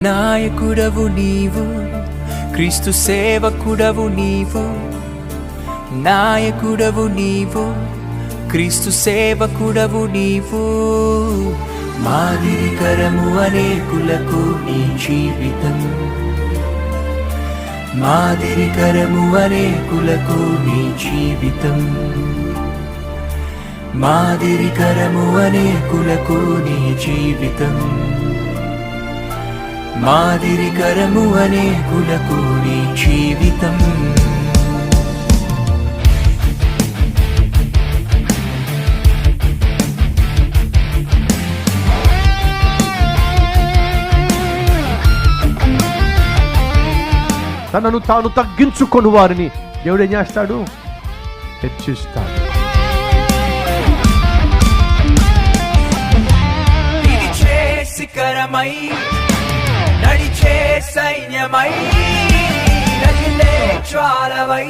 నాయకుడవు నీవు, క్రీస్తు సేవకుడవు నీవు. నాయకుడవు నీవు, క్రీస్తు సేవకుడవు నీవు. మాదిరికరము అనేకులకు నీ జీవితం, మాదిరికరము అనేకులకు నీ జీవితం, మాదిరికరము అనేకులకు నీ జీవితం, మాదిరికరము అనేకులకు నీ జీవితం. తనను తాను తగ్గించుకొని వారిని దేవుడు ఏం చేస్తాడు? హెచ్చిస్తాడు. శిఖరమై నడిచే సైన్యమై రగిలే జ్వాలవై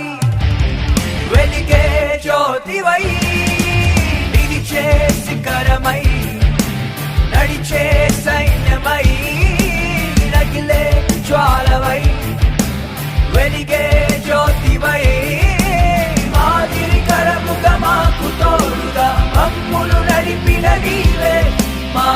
వెలిగే జ్యోతివై, నిలిచే శిఖరమై నడిచే సైన్యమై రగిలే జ్వాలవై వెలిగే జ్యోతివై, మాదిరికరముగా మాకు తోడుగా మమ్ములు నడిపిన నీవే. మా